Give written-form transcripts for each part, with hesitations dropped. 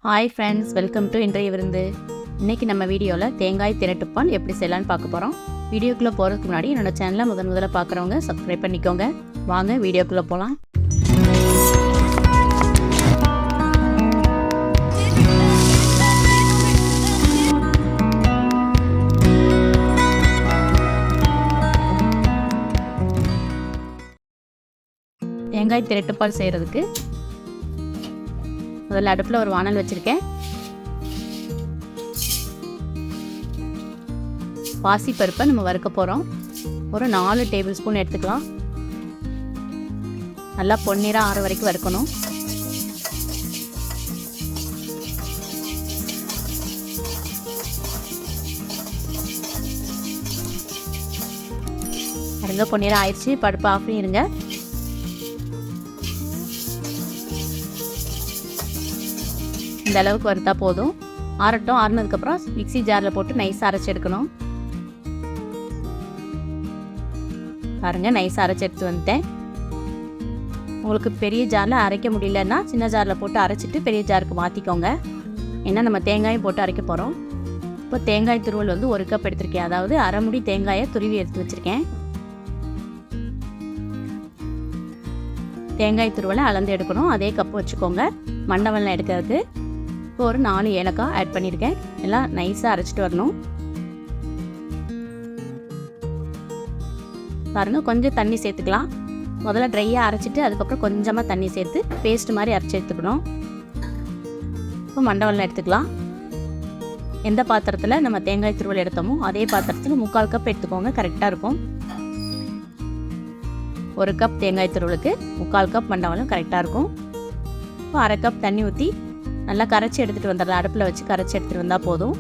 Hi friends, welcome to இன்றைய விருந்து. இன்றைக்கி நம்ம வீடியோவில் தேங்காய் திரட்டுப்பால் எப்படி செய்யலான்னு பார்க்க போகிறோம். வீடியோக்குள்ளே போகிறதுக்கு முன்னாடி என்னோட சேனலை முதல்ல பார்க்குறவங்க சப்ஸ்கிரைப் பண்ணிக்கோங்க. வாங்க வீடியோக்குள்ளே போகலாம். தேங்காய் திரட்டுப்பால் செய்கிறதுக்கு முதல்ல அடுப்பில் ஒரு வானல் வச்சுருக்கேன். பாசிப்பருப்பை நம்ம வறுக்க போகிறோம். ஒரு 4 டேபிள் ஸ்பூன் எடுத்துக்கலாம். நல்லா பொன்னிறம் ஆற வரைக்கும் வறுக்கணும். அருங்க பொன்னிறம் ஆயிடுச்சு. பருப்பு ஆஃப் பண்ணிடுங்க. இந்த அளவுக்கு வறுத்தா போதும். ஆறட்டும். ஆறுனதுக்கப்புறம் மிக்ஸி ஜாரில் போட்டு நைஸாக அரைச்சி எடுக்கணும். பாருங்கள், நைஸாக அரைச்சி எடுத்து வந்துட்டேன். உங்களுக்கு பெரிய ஜாரில் அரைக்க முடியலன்னா சின்ன ஜாரில் போட்டு அரைச்சிட்டு பெரிய ஜாருக்கு மாற்றிக்கோங்க. ஏன்னா நம்ம தேங்காயும் போட்டு அரைக்க போகிறோம். இப்போ தேங்காய் துருவல் 1 கப் எடுத்திருக்கேன். அதாவது அரை முடி தேங்காயை துருவி எடுத்து வச்சுருக்கேன். தேங்காய் துருவலை அளந்து எடுக்கணும். அதே கப்பு வச்சுக்கோங்க. மண்டவெல்லாம் எடுக்கிறதுக்கு இப்போ ஒரு 4 ஏலக்காய் ஆட் பண்ணியிருக்கேன். எல்லாம் நைஸாக அரைச்சிட்டு வரணும். பாருங்கள், கொஞ்சம் தண்ணி சேர்த்துக்கலாம். முதல்ல ட்ரையாக அரைச்சிட்டு அதுக்கப்புறம் கொஞ்சமாக தண்ணி சேர்த்து பேஸ்ட் மாதிரி அரைச்சி எடுத்துக்கணும். இப்போ மண்டவெல்லாம் எடுத்துக்கலாம். எந்த பாத்திரத்தில் நம்ம தேங்காய் துருவல் எடுத்தோமோ அதே பாத்திரத்தில் 3/4 கப் எடுத்துக்கோங்க. கரெக்டாக இருக்கும். 1 கப் தேங்காய் துருவலுக்கு 3/4 கப் மண்டவெல்லாம் கரெக்டாக இருக்கும். இப்போ அரை கப் தண்ணி ஊற்றி நல்லா கரைச்சி எடுத்துகிட்டு வந்துடலாம். அடுப்பில் வச்சு கரைச்சி எடுத்துகிட்டு வந்தால் போதும்.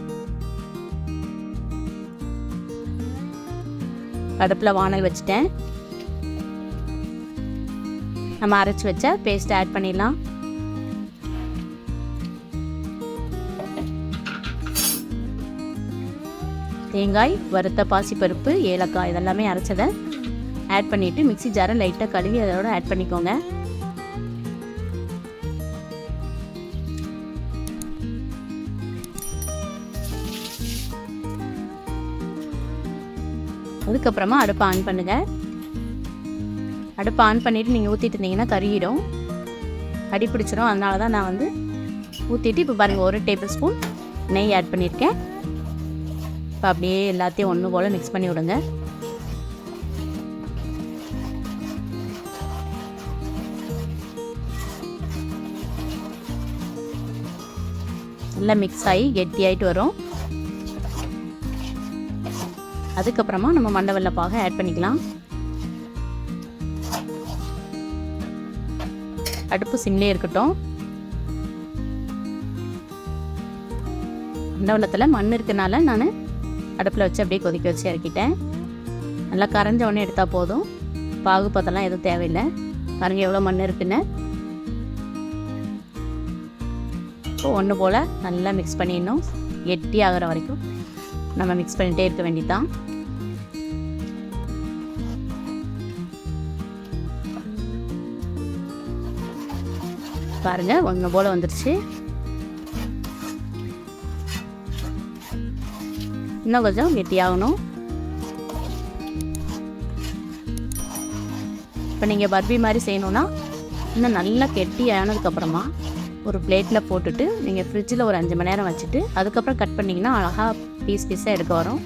அடுப்பில் வானல் வச்சுட்டேன். நம்ம அரைச்சி வச்ச பேஸ்ட் ஆட் பண்ணிடலாம். தேங்காய், வறுத்த பாசிப்பருப்பு, ஏலக்காய் இதெல்லாமே அரைச்சதை ஆட் பண்ணிவிட்டு மிக்ஸி ஜாரை லைட்டாக கழுவி அதோட ஆட் பண்ணிக்கோங்க. அதுக்கப்புறமா அடுப்பை ஆன் பண்ணுங்கள். அடுப்பை ஆன் பண்ணிவிட்டு நீங்கள் ஊற்றிட்டு இருந்தீங்கன்னா கருகிடும், அடி பிடிச்சிடும். அதனால தான் நான் ஊற்றிட்டு இப்போ பாருங்கள் 1 டேபிள் ஸ்பூன் நெய் ஆட் பண்ணியிருக்கேன். இப்போ அப்படியே எல்லாத்தையும் ஒன்று போல் மிக்ஸ் பண்ணி விடுங்க. நல்லா மிக்ஸ் ஆகி கெட்டியாயிட்டு வரும். அதுக்கப்புறமா நம்ம மண்டவெல்ல பாகை ஆட் பண்ணிக்கலாம். அடுப்பு சிம்லே இருக்கட்டும். மண்டவெல்லத்தில் மண் இருக்கனால நான் அடுப்பில் வச்சு அப்படியே கொதிக்க வச்சு இறக்கிட்டேன். நல்லா கரைஞ்ச உடனே எடுத்தால் போதும். பாகு பத்தெல்லாம் எதுவும் தேவையில்லை. பாருங்கள் எவ்வளோ மண் இருக்குன்னு. இப்போ ஒன்று போல் நல்லா மிக்ஸ் பண்ணிடணும். கெட்டி ஆகிற வரைக்கும் நம்ம மிக்ஸ் பண்ணிகிட்டே இருக்க வேண்டியதான். பாருங்க, ஒன்று போல் வந்துடுச்சு. இன்னும் கொஞ்சம் கெட்டியாகணும். இப்போ நீங்கள் பர்பி மாதிரி செய்யணுன்னா இன்னும் நல்லா கெட்டி ஆனதுக்கப்புறமா ஒரு பிளேட்டில் போட்டுட்டு நீங்கள் ஃப்ரிட்ஜில் ஒரு 5 மணி நேரம் வச்சுட்டு அதுக்கப்புறம் கட் பண்ணிங்கன்னா அழகாக பீஸாக எடுக்க வரும்.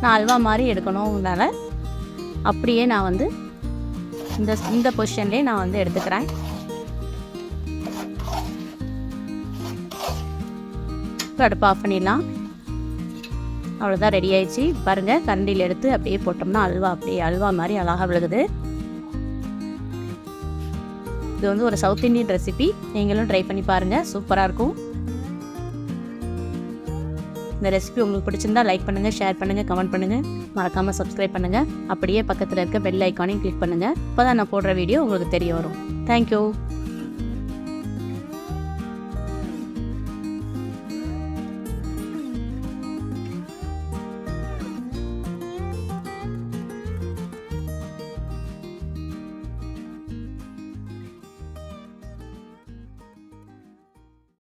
நான் அல்வா மாதிரி எடுக்கணும்னால அப்படியே நான் இந்த பொசிஷன்லேயே நான் எடுத்துக்கிறேன். அடுப்பு ஆஃப் பண்ணிடலாம். அவ்வளோதான், ரெடி ஆயிடுச்சு. பாருங்கள், கரண்டியில் எடுத்து அப்படியே போட்டோம்னா அப்படியே அல்வா மாதிரி அழகாக விழுகுது. இது ஒரு சவுத் இண்டியன் ரெசிபி. நீங்களும் ட்ரை பண்ணி பாருங்கள், சூப்பராக இருக்கும். இந்த ரெசிபி உங்களுக்கு பிடிச்சிருந்தா லைக் பண்ணுங்கள், ஷேர் பண்ணுங்கள், கமெண்ட் பண்ணுங்கள். மறக்காமல் சப்ஸ்கிரைப் பண்ணுங்கள். அப்படியே பக்கத்தில் இருக்க பெல் ஐக்கானையும் கிளிக் பண்ணுங்கள். அப்போ தான் நான் போடுற வீடியோ உங்களுக்கு தெரிய வரும். தேங்க்யூ.